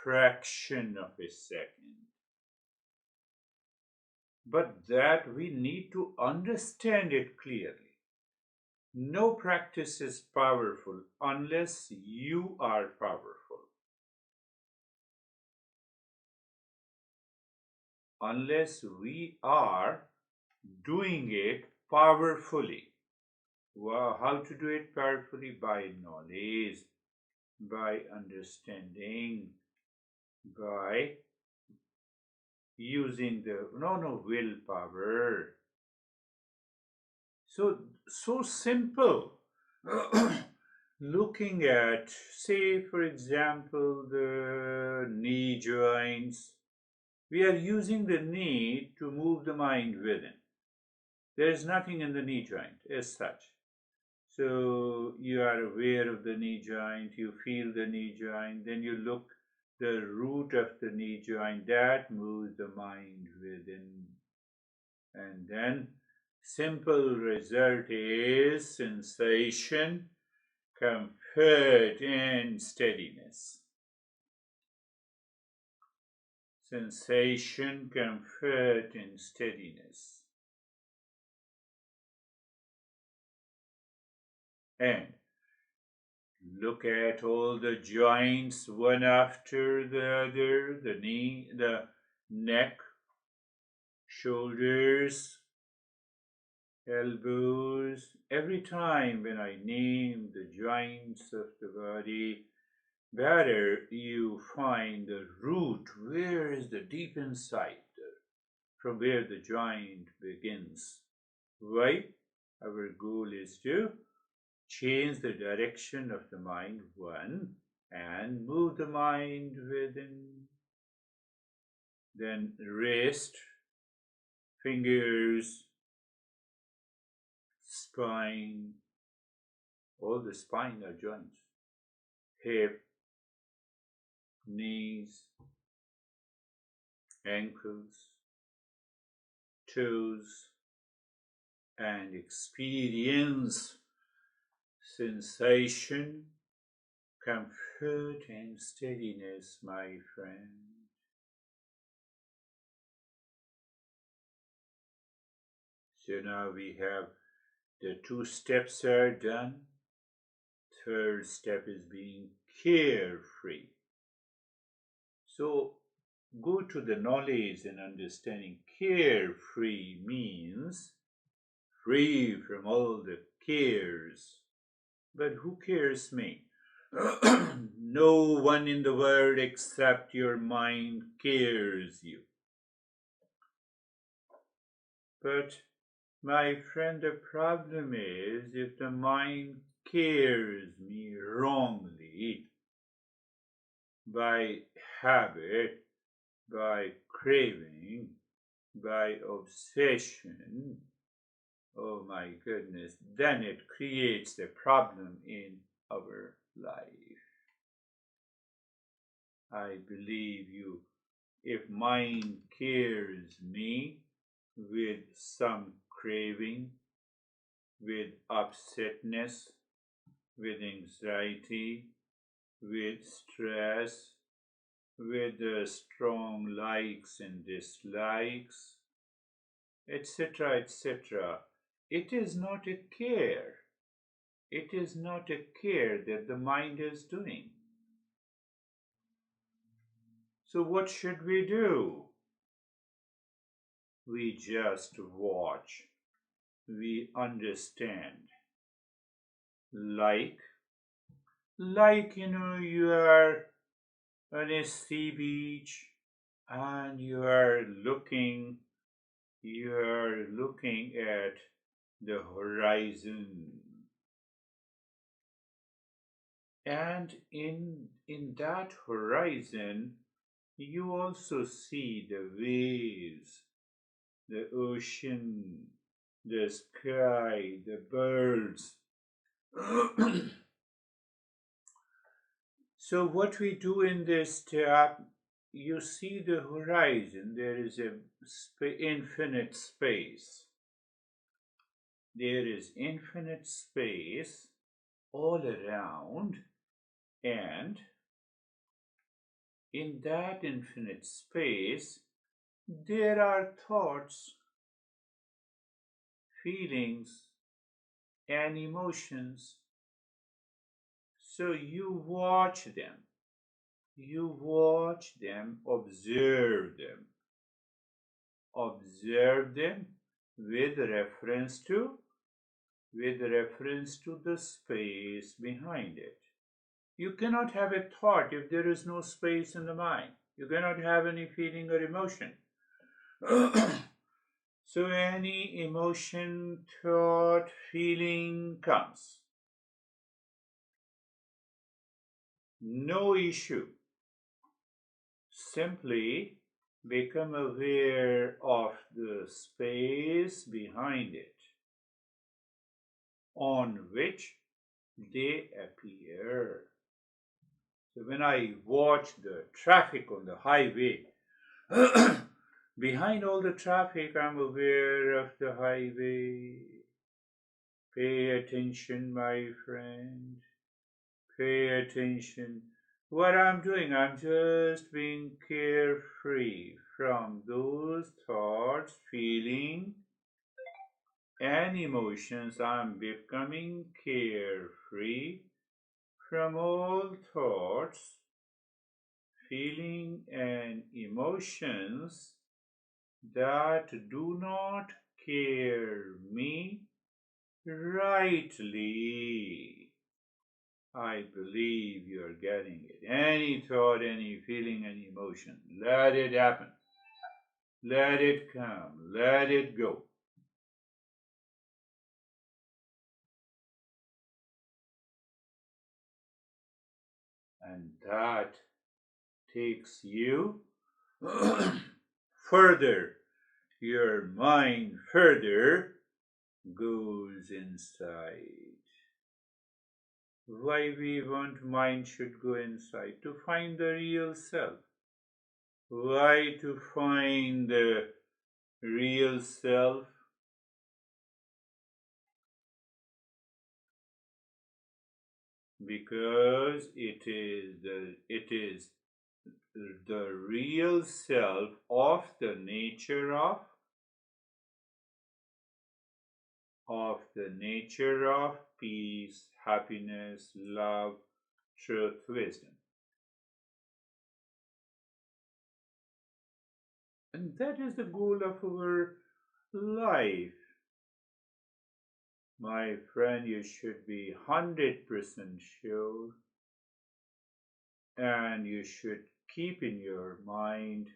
fraction of a second. But that we need to understand it clearly. No practice is powerful unless you are powerful. Unless we are doing it powerfully. Wow, how to do it powerfully? By knowledge, by understanding, by using the willpower. So simple. Looking at, say, for example, the knee joints. We are using the knee to move the mind within. There is nothing in the knee joint as such. So you are aware of the knee joint, you feel the knee joint, then you look the root of the knee joint that moves the mind within. And then simple result is sensation, comfort, and steadiness. Sensation, comfort, and steadiness. And look at all the joints one after the other, the knee, the neck, shoulders, elbows. Every time when I name the joints of the body, better you find the root. Where is the deep inside, from where the joint begins? Why? Our goal is to change the direction of the mind, one, and move the mind within. Then wrist, fingers, spine, all the spine are joints, hip, knees, ankles, toes, and experience sensation, comfort, and steadiness, my friend. So now we have the 2 steps are done. Third step is being carefree. So go to the knowledge and understanding. Carefree means free from all the cares. But who cares me? No one in the world except your mind cares you. But my friend, the problem is if the mind cares me wrongly, by habit, by craving, by obsession, oh my goodness, then it creates a problem in our life. I believe you, if mind cares me with some craving, with upsetness, with anxiety, with stress, with strong likes and dislikes, etc., etc. It is not a care. It is not a care that the mind is doing. So what should we do? We just watch. We understand. Like you are on a sea beach and you are looking at the horizon, and in that horizon you also see the waves, the ocean, the sky, the birds. So what we do in this step, you see the horizon, there is a infinite space. There is infinite space all around, and in that infinite space, there are thoughts, feelings, and emotions. So you watch them. You watch them, observe them. Observe them with reference to the space behind it. You cannot have a thought if there is no space in the mind. You cannot have any feeling or emotion. So any emotion, thought, feeling comes. No issue. Simply become aware of the space behind it on which they appear. So when I watch the traffic on the highway, behind all the traffic, I'm aware of the highway. Pay attention, my friend. Pay attention. What I'm doing, I'm just being carefree from those thoughts, feeling, and emotions. I'm becoming carefree from all thoughts, feeling, and emotions that do not care me rightly. I believe you're getting it. Any thought, any feeling, any emotion, let it happen. Let it come. Let it go. And that takes you further. Your mind further goes inside. Why we want mind should go inside? To find the real self. Why to find the real self? Because it is the real self of the nature of peace, happiness, love, truth, wisdom. And that is the goal of our life. My friend, you should be 100% sure, and you should keep in your mind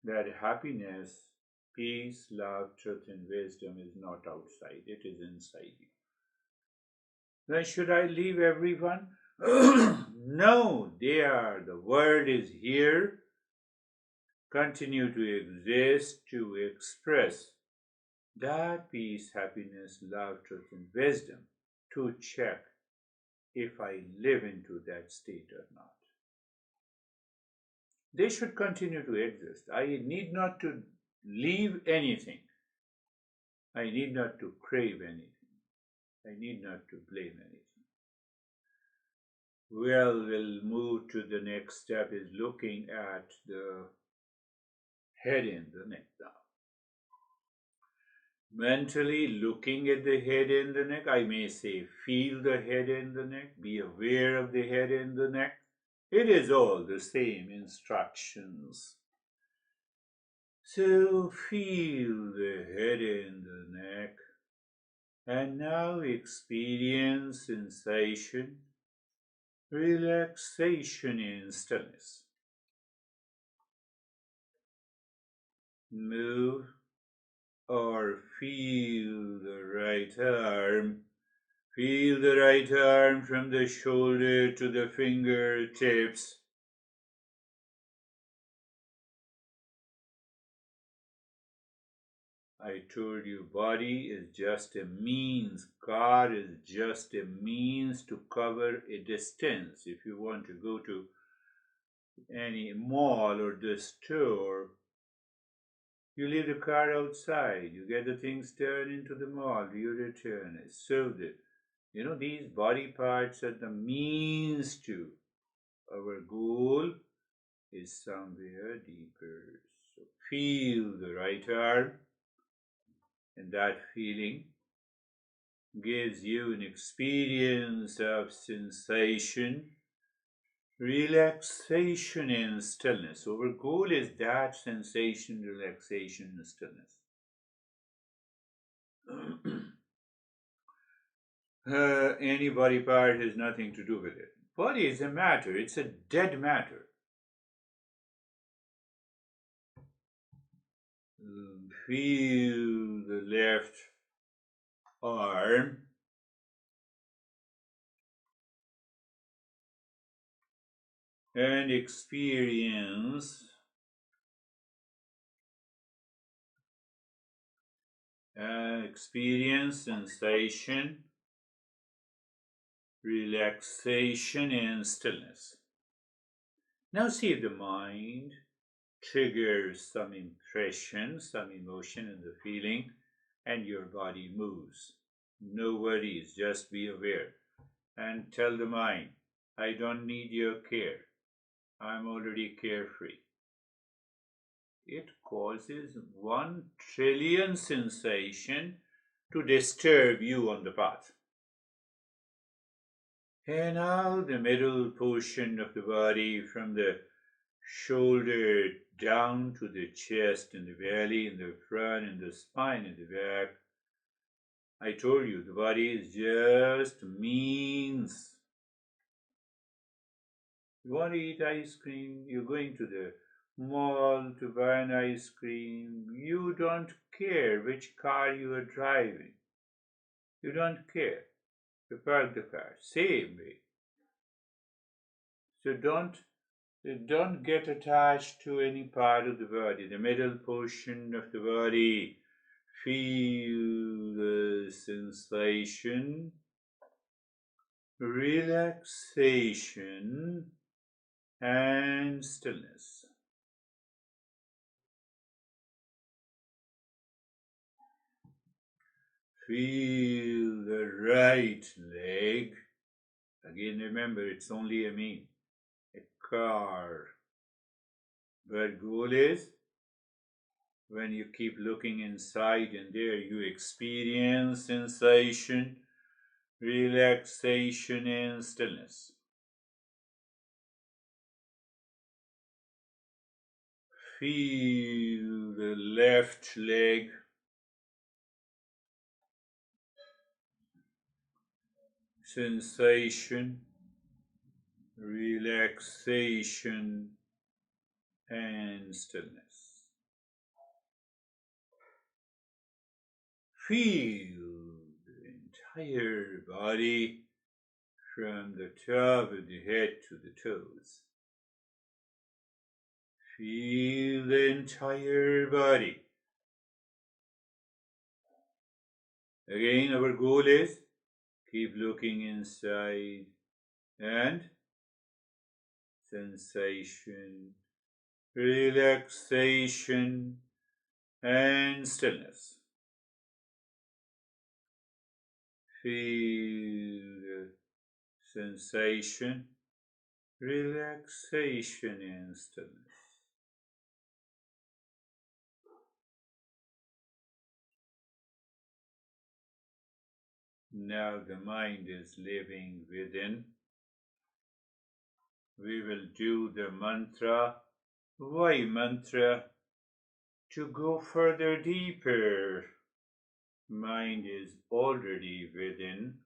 that happiness, peace, love, truth, and wisdom is not outside, it is inside you. Then should I leave everyone? No, they are. The world is here. Continue to exist, to express that peace, happiness, love, truth, and wisdom, to check if I live into that state or not. They should continue to exist. I need not to leave anything. I need not to crave anything. I need not to blame anything. Well, we'll move to the next step is looking at the head and the neck now. Mentally looking at the head and the neck, I may say feel the head and the neck, be aware of the head and the neck. It is all the same instructions. So feel the head and the neck, and now experience sensation, relaxation and stillness. Move or feel the right arm. Feel the right arm from the shoulder to the fingertips. I told you, body is just a means. Car is just a means to cover a distance. If you want to go to any mall or the store, you leave the car outside. You get the things turned into the mall. You return it. So these body parts are the means to Our goal is somewhere deeper. So feel the right arm, and that feeling gives you an experience of sensation, relaxation, and stillness. So our goal is that sensation, relaxation, and stillness. Any body part has nothing to do with it. Body is a matter, it's a dead matter. Feel the left arm, and experience sensation, relaxation, and stillness. Now see if the mind triggers some impression, some emotion in the feeling, and your body moves. No worries, just be aware. And tell the mind, I don't need your care. I'm already carefree. It causes 1 trillion sensation to disturb you on the path. And now the middle portion of the body, from the shoulder down to the chest and the belly and the front and the spine and the back. I told you the body is just means. You want to eat ice cream, you're going to the mall to buy an ice cream. You don't care which car you are driving. You don't care. You park the car. Same way. So don't get attached to any part of the body. The middle portion of the body. Feel the sensation, relaxation, and stillness. Feel the right leg. Again, remember, it's only a car. But goal is, when you keep looking inside and there you experience sensation, relaxation, and stillness. Feel the left leg. Sensation, relaxation, and stillness. Feel the entire body from the top of the head to the toes. Feel the entire body. Again, our goal is keep looking inside and sensation, relaxation, and stillness. Feel the sensation, relaxation, and stillness. Now the mind is living within. We will do the mantra. Why mantra? To go further deeper. Mind is already within,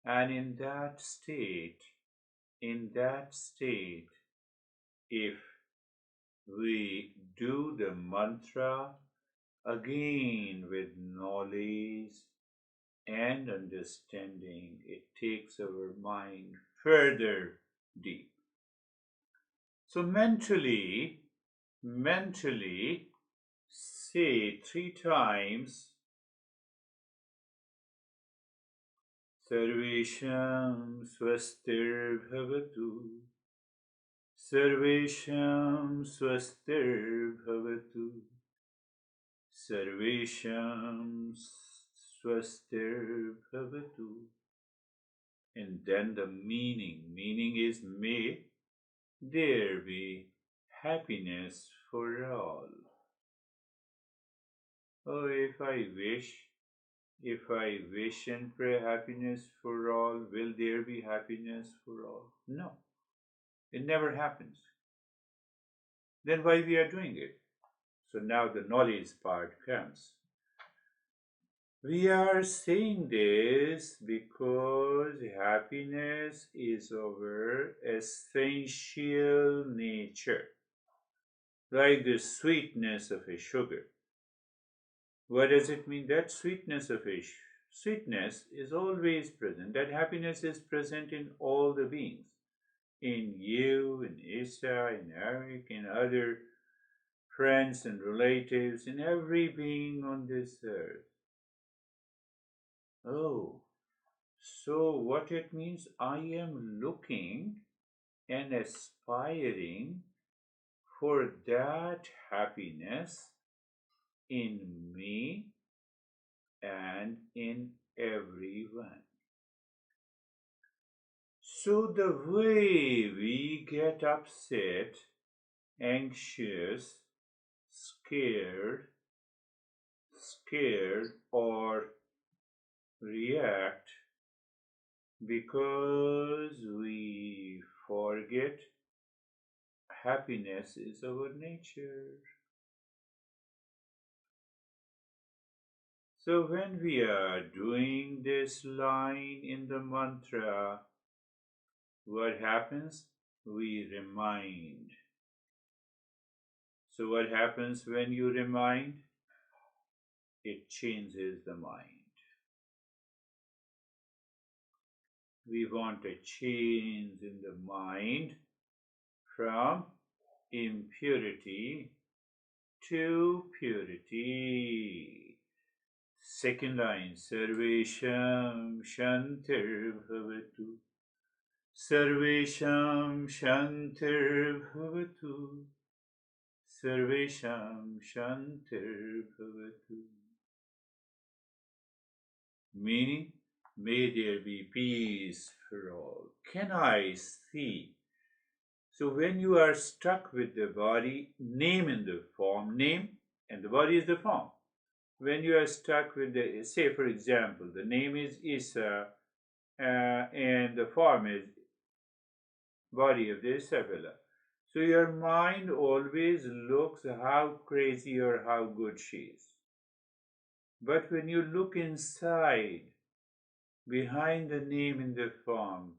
and in that state, if we do the mantra again with knowledge and understanding, it takes our mind further deep. So mentally say 3 times, Sarvesham swastir bhavatu, Sarvesham swastir bhavatu, Sarvesham swastir bhavatu. And then the meaning is may there be happiness for all. Oh, if I wish and pray happiness for all, will there be happiness for all? No, it never happens. Then why we are doing it? So now the knowledge part comes. We are saying this because happiness is our essential nature, like the sweetness of a sugar. What does it mean? That sweetness of a sweetness is always present. That happiness is present in all the beings, in you, in Isa, in Eric, in other friends and relatives, in every being on this earth. Oh, so what it means, I am looking and aspiring for that happiness in me and in everyone. So the way we get upset, anxious, scared or react because we forget happiness is our nature. So when we are doing this line in the mantra, what happens? We remind. So what happens when you remind? It changes the mind. We want a change in the mind from impurity to purity. Second line, Sarvesham Shantir Bhavatu. Sarvesham Shantir Bhavatu. Sarvesham Shantir Bhavatu. Meaning, may there be peace for all. Can I see? So when you are stuck with the body, name in the form, name, and the body is the form. When you are stuck with the, say for example, the name is Isa, and the form is body of the Isabella. So your mind always looks how crazy or how good she is. But when you look inside, behind the name in the form,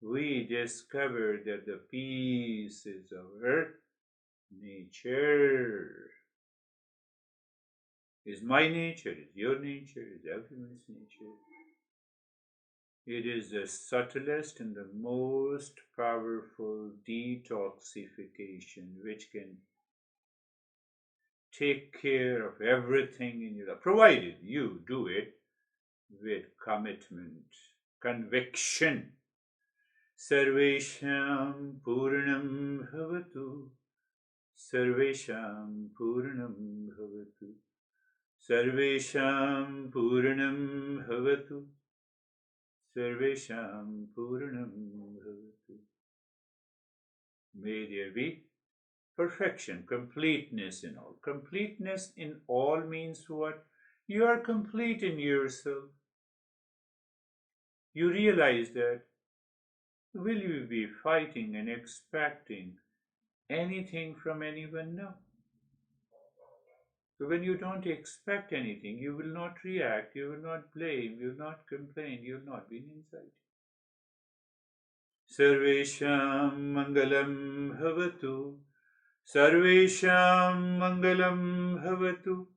we discover that the peace is our nature. Is my nature, is your nature, is everyone's nature. It is the subtlest and the most powerful detoxification which can take care of everything in your life, provided you do it with commitment, conviction. Sarvesham Purnam Bhavatu. Sarvesham Purnam Bhavatu. Sarvesham Purnam Bhavatu. Sarvesham Purnam Bhavatu. May there be perfection, completeness in all. Completeness in all means what? You are complete in yourself. You realize that. Will you be fighting and expecting anything from anyone? No. So when you don't expect anything, you will not react, you will not blame, you will not complain, you will not be in anxiety. Sarvesham Mangalam Bhavatu. Sarvesham Mangalam Bhavatu.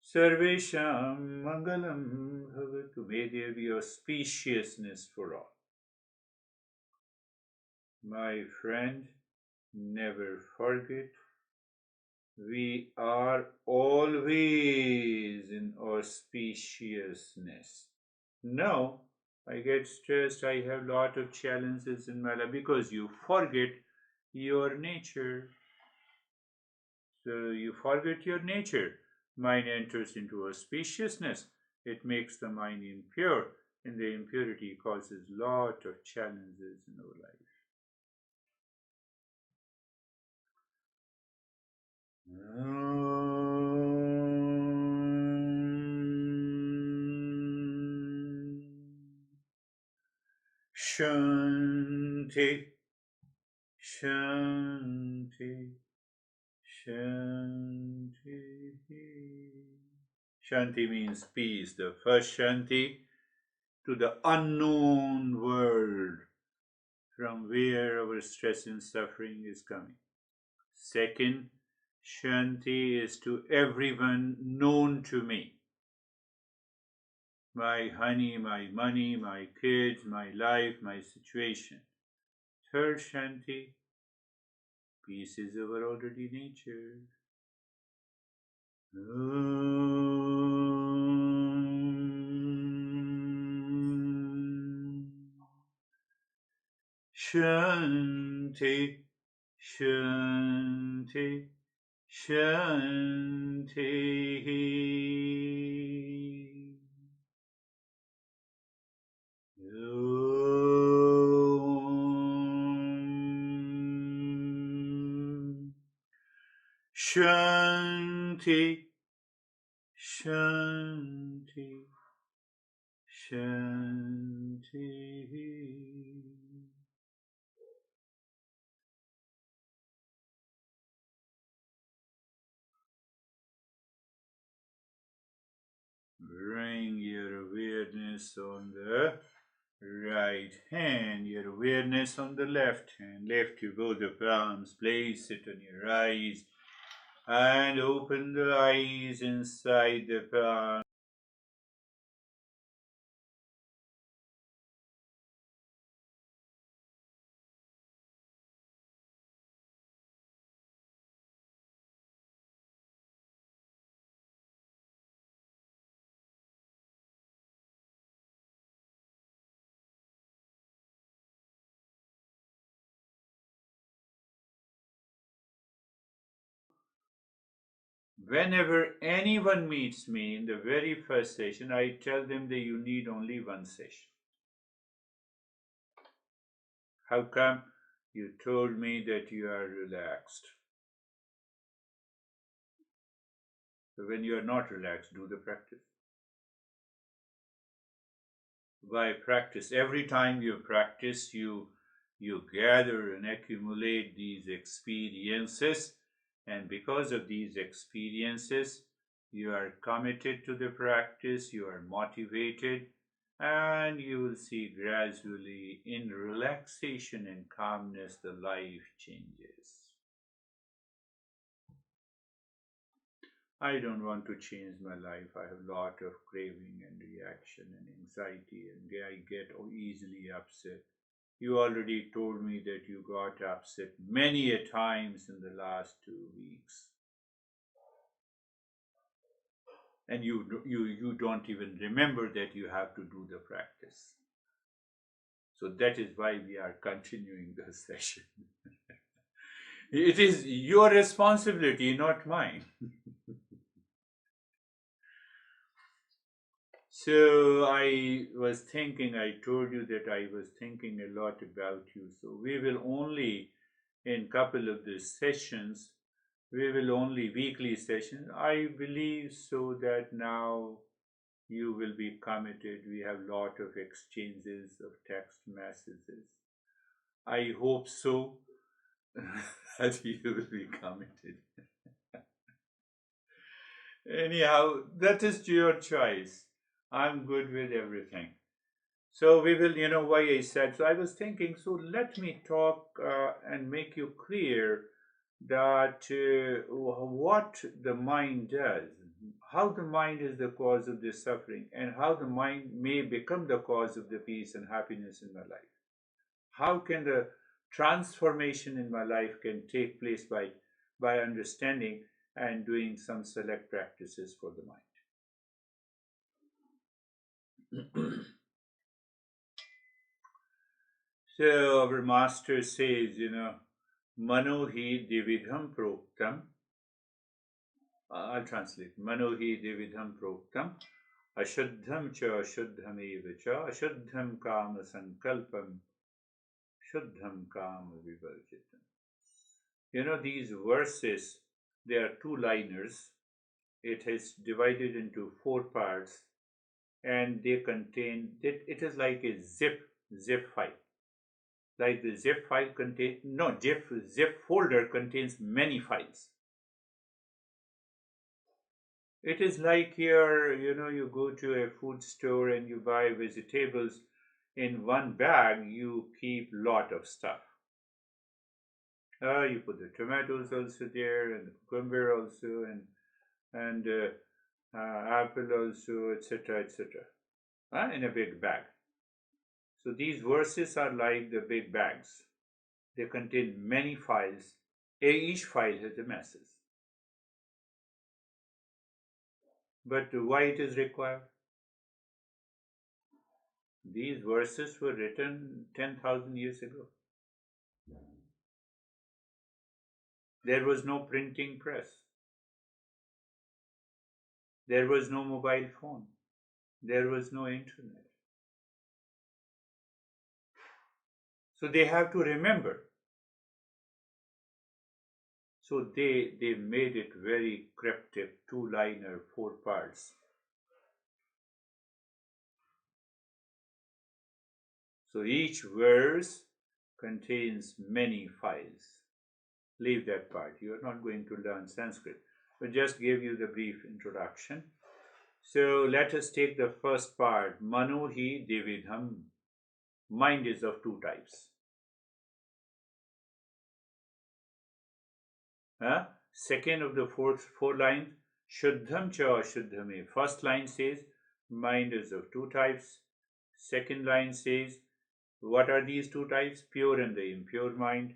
Sarvesham Mangalam Bhavatu. May there be auspiciousness for all. My friend, never forget, we are always in auspiciousness. No, I get stressed, I have a lot of challenges in my life because you forget your nature. So you forget your nature. Mind enters into auspiciousness. It makes the mind impure, and the impurity causes lot of challenges in our life. Shanti, Shanti, Shanti. Shanti means peace. The first Shanti, to the unknown world from where our stress and suffering is coming. Second, Shanti is to everyone known to me. My honey, my money, my kids, my life, my situation. Third Shanti, peace is our already nature. Shanti, Shanti, Shanti. Shanti, Shanti, Shanti. Bring your awareness on the right hand, your awareness on the left hand. Lift your both the palms, place it on your eyes, and open the eyes inside the palm. Whenever anyone meets me in the very first session, I tell them that you need only one session. How come? You told me that you are relaxed. So when you are not relaxed, do the practice. By practice, every time you practice, you gather and accumulate these experiences, and because of these experiences, you are committed to the practice, you are motivated, and you will see gradually in relaxation and calmness the life changes. I don't want to change my life. I have a lot of craving and reaction and anxiety, and I get easily upset. You already told me that you got upset many a times in the last 2 weeks. And you don't even remember that you have to do the practice. So that is why we are continuing the session. It is your responsibility, not mine. So I was thinking, I told you that I was thinking a lot about you. So we will only, in couple of the sessions, we will only weekly sessions. I believe so that now you will be committed. We have lot of exchanges of text messages. I hope so that you will be committed. Anyhow, that is your choice. I'm good with everything. So we will, why I said, so I was thinking, so let me talk and make you clear that what the mind does, how the mind is the cause of this suffering, and how the mind may become the cause of the peace and happiness in my life. How can the transformation in my life can take place by understanding and doing some select practices for the mind. So our master says, Mano hi dividham proktam. I'll translate. Mano hi dividham proktam. Ashuddham cha ashuddham eva cha. Ashuddham kama sankalpam. Shuddham kama vivarjitam. These verses, they are two-liners. It is divided into 4 parts, and they contain, it is like a zip file. Like the zip file contains, no, zip folder contains many files. It is like you go to a food store and you buy vegetables. In one bag, you keep lot of stuff. You put the tomatoes also there, and the cucumber also, and apple also, etc., etc. In a big bag. So these verses are like the big bags. They contain many files. Each file has a message. But why it is required? These verses were written 10,000 years ago. There was no printing press. There was no mobile phone. There was no internet. So they have to remember. So they made it very cryptic, two-liner, 4 parts. So each verse contains many files. Leave that part. You are not going to learn Sanskrit. But just give you the brief introduction. So let us take the first part. Manohi devidham. Mind is of 2 types. Second of the 4 lines. Shuddham cha ashuddhame. First line says mind is of 2 types. Second line says what are these 2 types? Pure and the impure mind.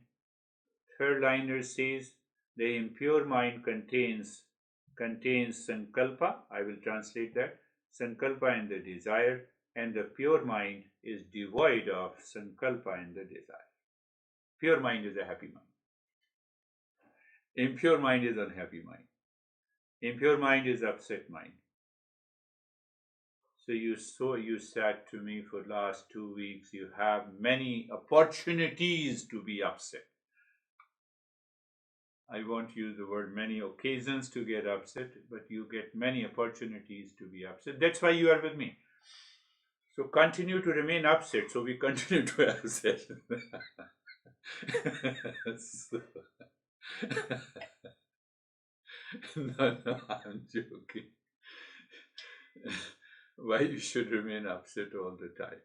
Third liner says the impure mind contains sankalpa. I will translate that. Sankalpa and the desire, and the pure mind is devoid of sankalpa and the desire. Pure mind is a happy mind. Impure mind is unhappy mind. Impure mind is upset mind. So you said to me for last 2 weeks, you have many opportunities to be upset. I won't use the word many occasions to get upset, but you get many opportunities to be upset. That's why you are with me. So continue to remain upset. So we continue to upset. No, I'm joking. Why you should remain upset all the time?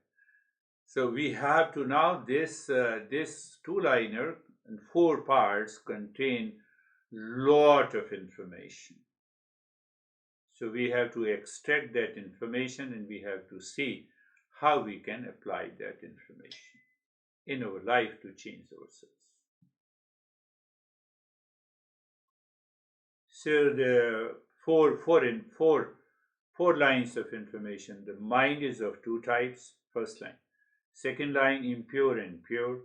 So we have to now this 2-liner and 4 parts contain lot of information. So we have to extract that information and we have to see how we can apply that information in our life to change ourselves. So the four lines of information. The mind is of 2 types. First line. Second line, impure and pure.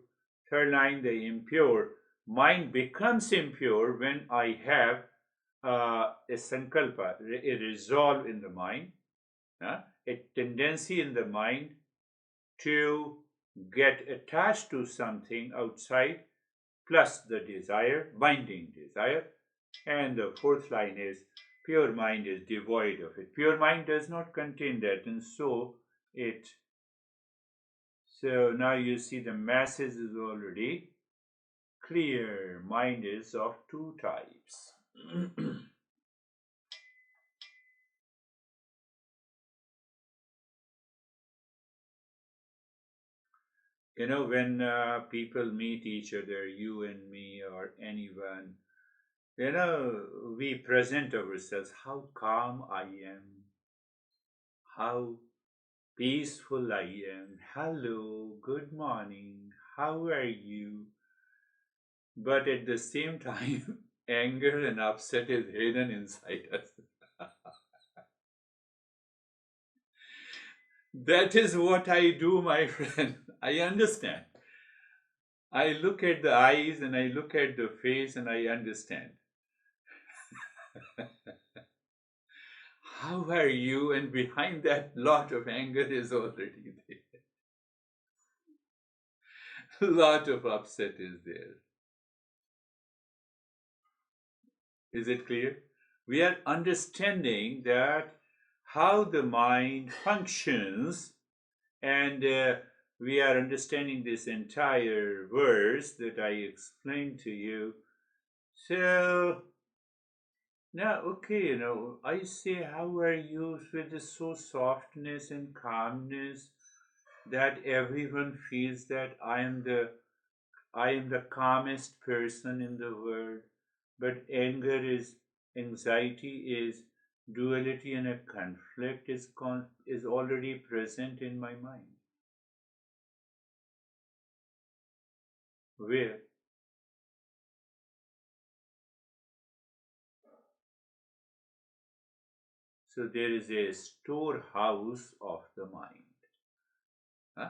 Third line, the impure. Mind becomes impure when I have a sankalpa, a resolve in the mind, a tendency in the mind to get attached to something outside, plus the desire, binding desire. And the 4th line is pure mind is devoid of it. Pure mind does not contain that, and so now you see the message is already clear. Mind is of 2 types. When people meet each other, you and me or anyone, we present ourselves, how calm I am, how peaceful I am, hello, good morning, how are you? But at the same time, anger and upset is hidden inside us. That is what I do, my friend. I understand. I look at the eyes and I look at the face and I understand. How are you? And behind that lot of anger is already there. Lot of upset is there. Is it clear? We are understanding that how the mind functions, and we are understanding this entire verse that I explained to you. So now, okay, I say, how are you with this so softness and calmness that everyone feels that I am the calmest person in the world, but anxiety is duality, and a conflict is already present in my mind. Where? So there is a storehouse of the mind. Huh?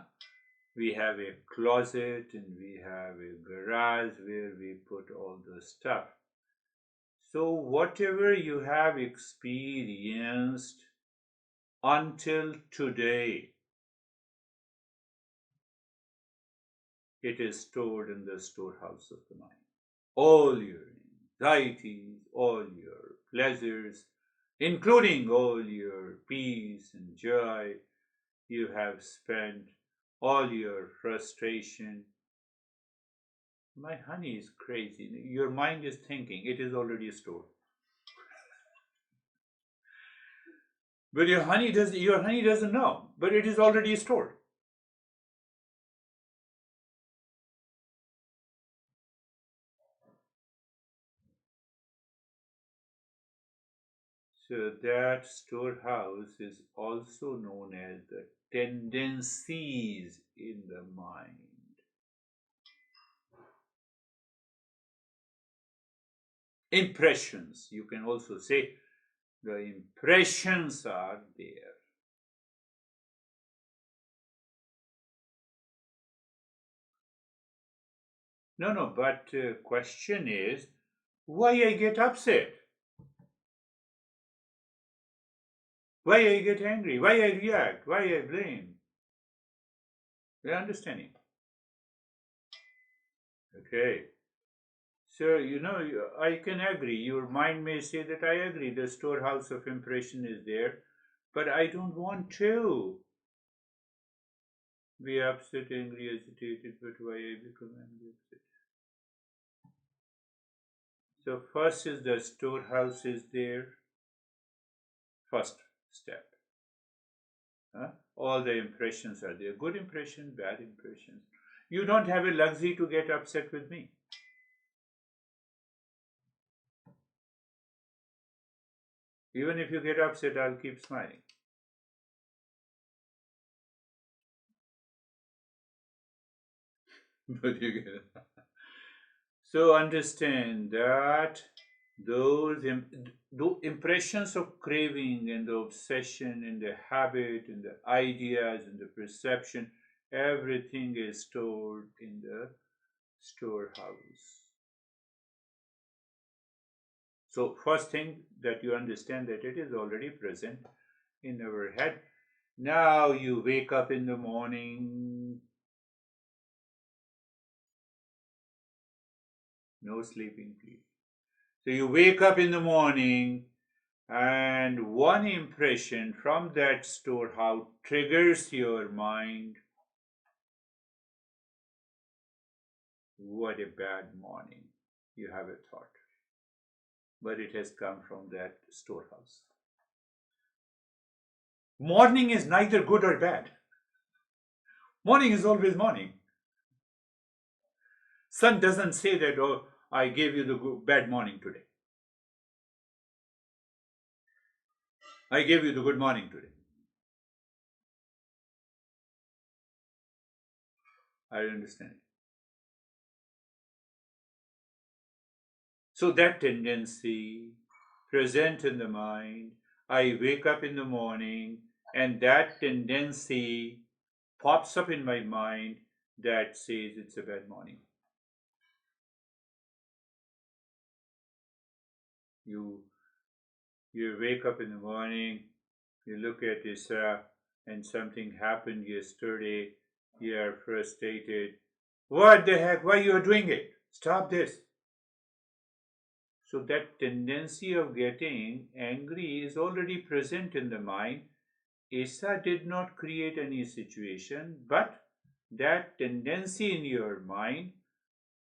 We have a closet and we have a garage where we put all the stuff. So whatever you have experienced until today, it is stored in the storehouse of the mind. All your anxieties, all your pleasures, including all your peace and joy you have spent, all your frustration. My honey is crazy. Your mind is thinking it is already stored. But your honey doesn't know, but it is already stored. So that storehouse is also known as the tendencies in the mind. Impressions, you can also say the impressions are there. No, but question is why I get upset, why I get angry, why I react, why I blame. You're understanding? Okay. So, I can agree. Your mind may say that I agree, the storehouse of impression is there, but I don't want to be upset, angry, agitated, but why I become angry, upset. So, first is the storehouse is there, first step. Huh? All the impressions are there, good impression, bad impressions. You don't have a luxury to get upset with me. Even if you get upset, I'll keep smiling. But you get it. So understand that those impressions of craving and the obsession and the habit and the ideas and the perception, everything is stored in the storehouse. So first thing that you understand that it is already present in our head. Now you wake up in the morning, no sleeping please. So you wake up in the morning, and one impression from that storehouse triggers your mind. What a bad morning. You have a thought, but it has come from that storehouse. Morning is neither good or bad. Morning is always morning. Sun doesn't say that, oh, I gave you the bad morning today. I gave you the good morning today. I understand. So that tendency present in the mind, I wake up in the morning and that tendency pops up in my mind that says it's a bad morning. You you wake up in the morning, you look at this and something happened yesterday, you are frustrated. What the heck? Why you are doing it? Stop this. So that tendency of getting angry is already present in the mind. Asa did not create any situation, but that tendency in your mind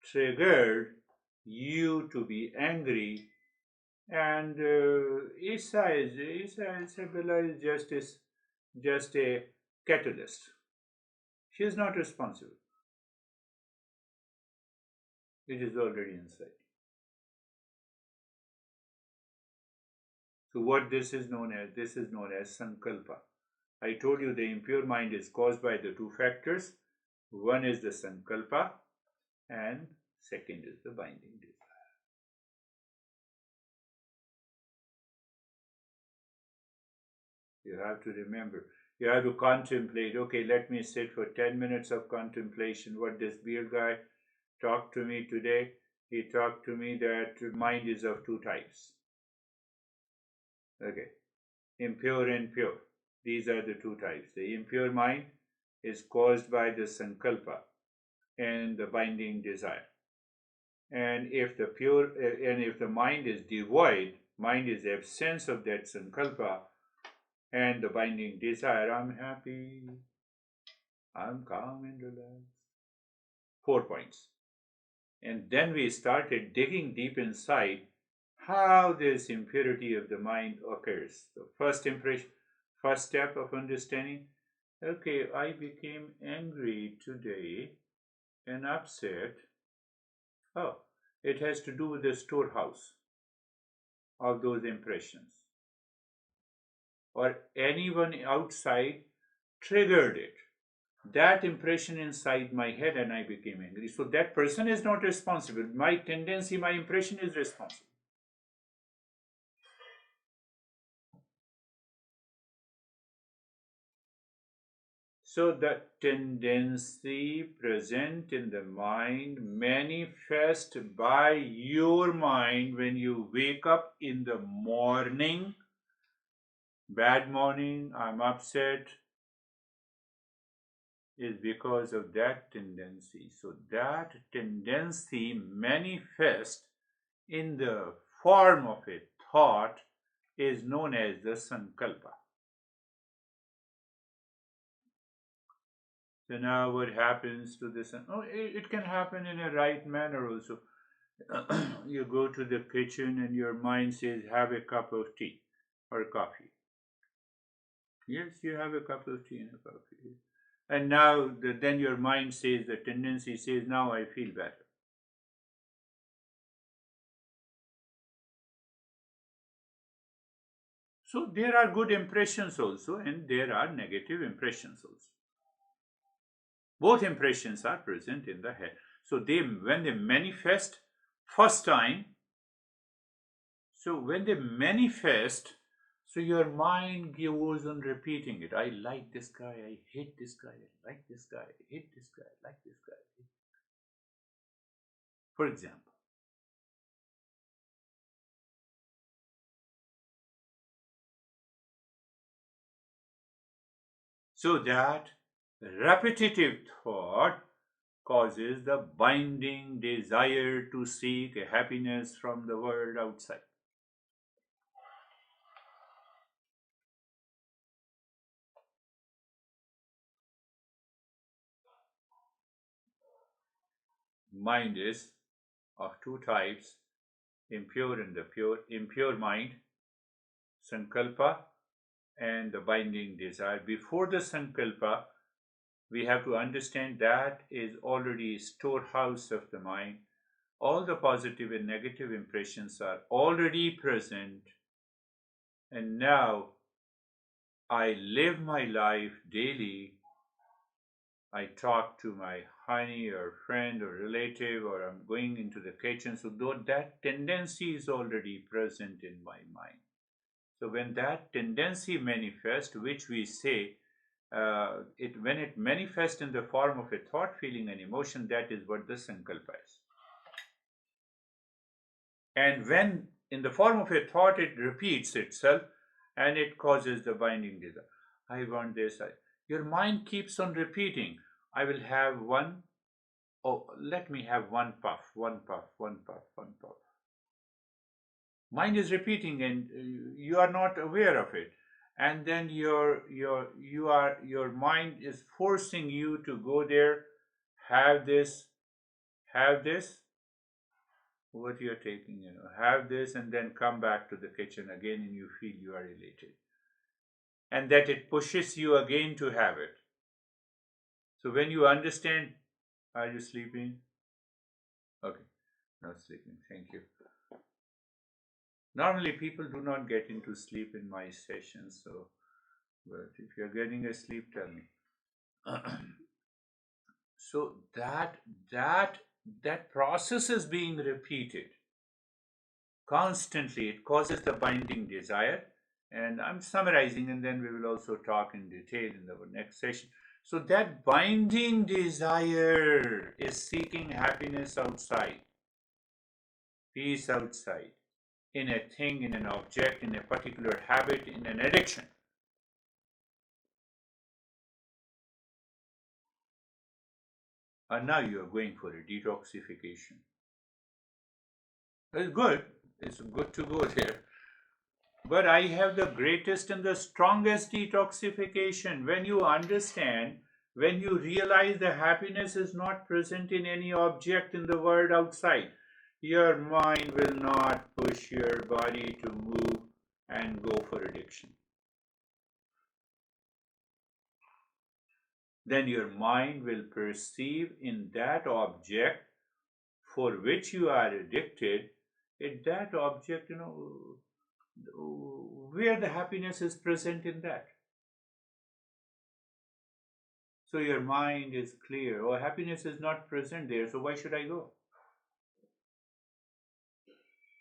triggered you to be angry, and Isabella is just a catalyst. She is not responsible. It is already inside. So what this is known as? This is known as sankalpa. I told you the impure mind is caused by the two factors. One is the sankalpa, and second is the binding desire. You have to remember, you have to contemplate. Okay, let me sit for 10 minutes of contemplation. What this beard guy talked to me today, he talked to me that mind is of two types. Okay, impure and pure. These are the two types. The impure mind is caused by the sankalpa and the binding desire. And if the mind is devoid, mind is absence of that sankalpa and the binding desire, I'm happy, I'm calm and relaxed. 4 points. And then we started digging deep inside how this impurity of the mind occurs. The first impression, first step of understanding, okay, I became angry today and upset. Oh, it has to do with the storehouse of those impressions. Or anyone outside triggered it. That impression inside my head, and I became angry. So that person is not responsible. My tendency, my impression is responsible. So the tendency present in the mind manifest by your mind when you wake up in the morning. Bad morning, I'm upset, is because of that tendency. So that tendency manifests in the form of a thought is known as the sankalpa. So now what happens to this? Oh, it can happen in a right manner also. You go to the kitchen and your mind says, have a cup of tea or coffee. Yes, you have a cup of tea and a coffee. And now then your mind says, the tendency says, now I feel better. So there are good impressions also, and there are negative impressions also. Both impressions are present in the head. So when they manifest first time, so when they manifest, so your mind goes on repeating it. I like this guy, I hate this guy, I like this guy, I hate this guy, I like this guy. For example. So that repetitive thought causes the binding desire to seek a happiness from the world outside. Mind is of two types, impure and the pure. Impure mind, sankalpa, and the binding desire. Before the sankalpa, we have to understand that is already storehouse of the mind. All the positive and negative impressions are already present, and now I live my life daily. I talk to my honey or friend or relative, or I'm going into the kitchen. So though that tendency is already present in my mind. So when that tendency manifests, which we say, when it manifests in the form of a thought, feeling, and emotion, that is what the sankalpa is. And when in the form of a thought, it repeats itself and it causes the binding desire. I want this. Your mind keeps on repeating. I will have one. Oh, let me have one puff, one puff, one puff, one puff. Mind is repeating and you are not aware of it. and then your mind is forcing you to go there, have this, have this, what you're taking, have this, and then come back to the kitchen again, and you feel you are elated, and that it pushes you again to have it. So when you understand, are you sleeping? Okay, not sleeping. Thank you. Normally, people do not get into sleep in my sessions, so, but if you're getting asleep, tell me. So that that process is being repeated constantly. It causes the binding desire, and I'm summarizing, and then we will also talk in detail in our next session. So that binding desire is seeking happiness outside, peace outside, in a thing, in an object, in a particular habit, in an addiction. And now you are going for a detoxification. It's good. It's good to go there. But I have the greatest and the strongest detoxification. When you understand, when you realize the happiness is not present in any object in the world outside, your mind will not push your body to move and go for addiction. Then your mind will perceive in that object for which you are addicted, in that object, where the happiness is present in that. So your mind is clear. Oh, happiness is not present there, so why should I go?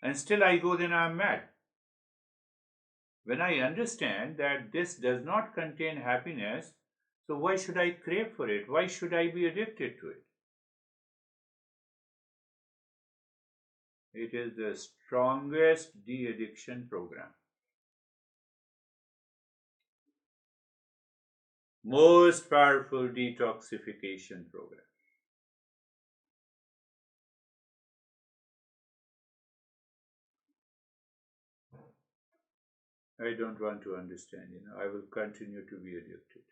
And still I go, then I am mad. When I understand that this does not contain happiness, so why should I crave for it? Why should I be addicted to it? It is the strongest de-addiction program. Most powerful detoxification program. I don't want to understand, I will continue to be addicted.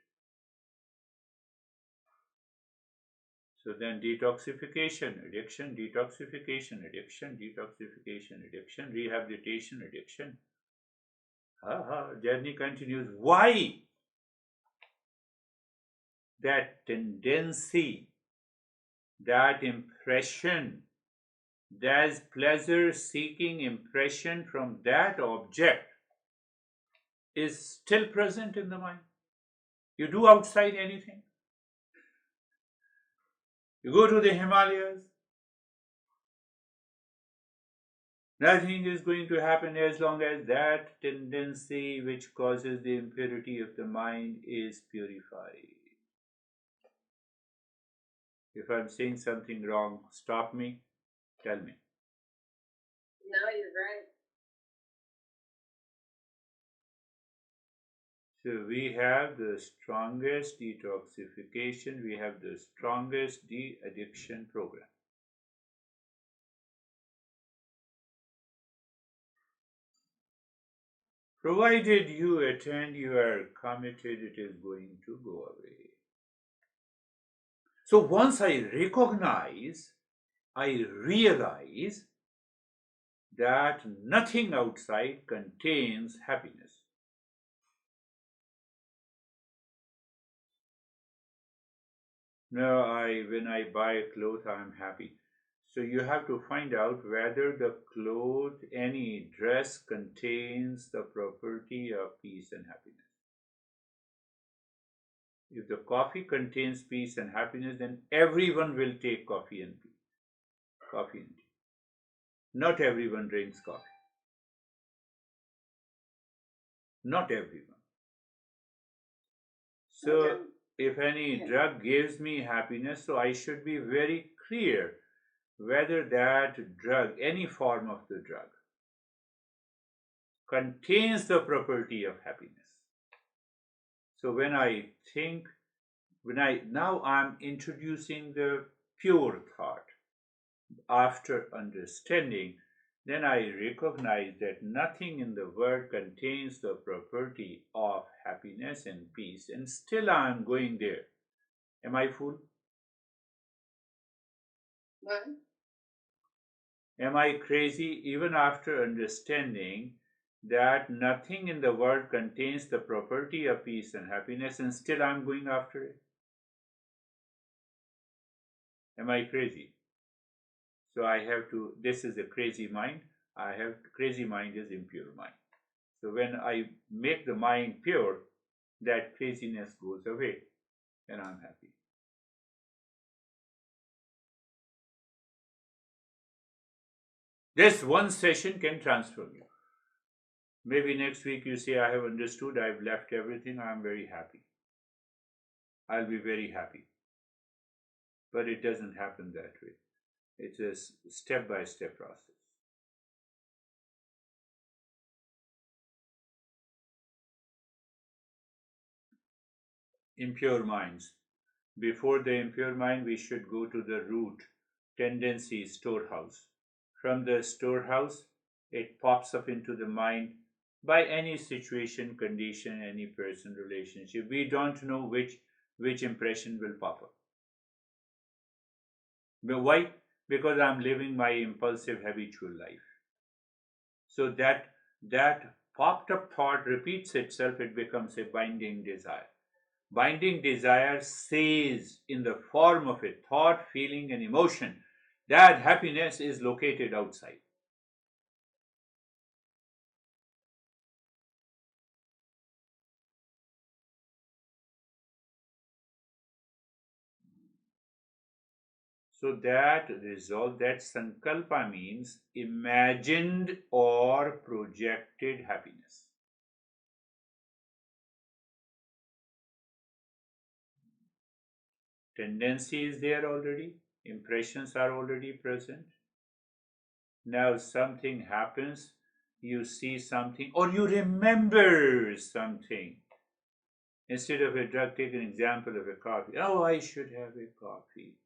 So then detoxification, addiction, detoxification, addiction, detoxification, addiction, rehabilitation, addiction. Journey continues. Why? That tendency, that impression, that pleasure seeking impression from that object is still present in the mind. You do outside anything. You go to the Himalayas, nothing is going to happen as long as that tendency which causes the impurity of the mind is purified. If I'm saying something wrong, stop me, tell me. No, you're right. So we have the strongest detoxification, we have the strongest de-addiction program. Provided you attend, you are committed, it is going to go away. So once I realize that nothing outside contains happiness. No, when I buy a cloth, I am happy. So you have to find out whether the cloth, any dress contains the property of peace and happiness. If the coffee contains peace and happiness, then everyone will take coffee and tea. Coffee and tea. Not everyone drinks coffee. Not everyone. So if any drug gives me happiness, so I should be very clear whether that drug, any form of the drug, contains the property of happiness. So when I think, now I'm introducing the pure thought after understanding then I recognize that nothing in the world contains the property of happiness and peace, and still I am going there. Am I fool? What? Am I crazy even after understanding that nothing in the world contains the property of peace and happiness, and still I'm going after it? Am I crazy? So I have to, this is a crazy mind. Crazy mind is impure mind. So when I make the mind pure, that craziness goes away and I'm happy. This one session can transform you. Maybe next week you say, I have understood, I've left everything, I'm very happy. I'll be very happy. But it doesn't happen that way. It's a step by step process. Impure minds. Before the impure mind, we should go to the root tendency storehouse. From the storehouse, it pops up into the mind by any situation, condition, any person, relationship. We don't know which impression will pop up. But why? Because I'm living my impulsive, habitual life. So that popped up thought repeats itself, it becomes a binding desire. Binding desire says in the form of a thought, feeling, and emotion that happiness is located outside. So that resolve, that sankalpa means imagined or projected happiness. Tendency is there already, impressions are already present. Now something happens, you see something, or you remember something. Instead of a drug, take an example of a coffee. Oh, I should have a coffee.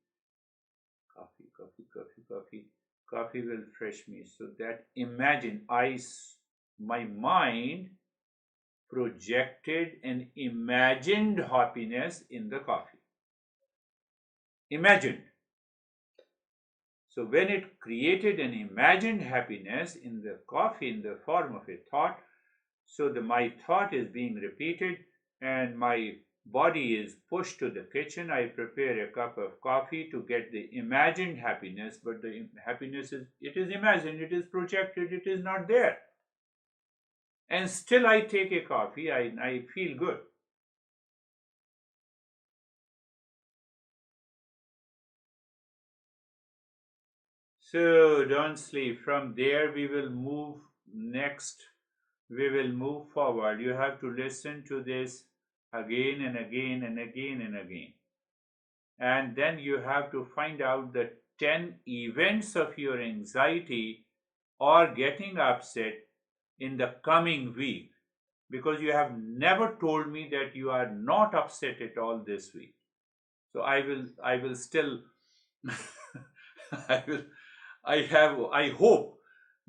Coffee, coffee, coffee, coffee. Coffee will refresh me. So that imagine, my mind projected an imagined happiness in the coffee. Imagined. So when it created an imagined happiness in the coffee in the form of a thought, so my thought is being repeated and my body is pushed to the kitchen. I prepare a cup of coffee to get the imagined happiness, but the happiness is imagined, it is projected, it is not there. And still I take a coffee, I feel good. So don't sleep. From there we will move next. We will move forward. You have to listen to this again and again and again and again. And then you have to find out the 10 events of your anxiety or getting upset in the coming week, because you have never told me that you are not upset at all this week. So I will still I will I hope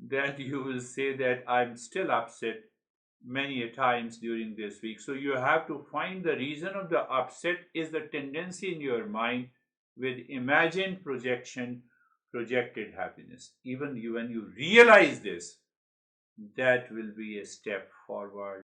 that you will say that I'm still upset many a times during this week. So you have to find the reason of the upset is the tendency in your mind with imagined projection, projected happiness. Even when you realize this, that will be a step forward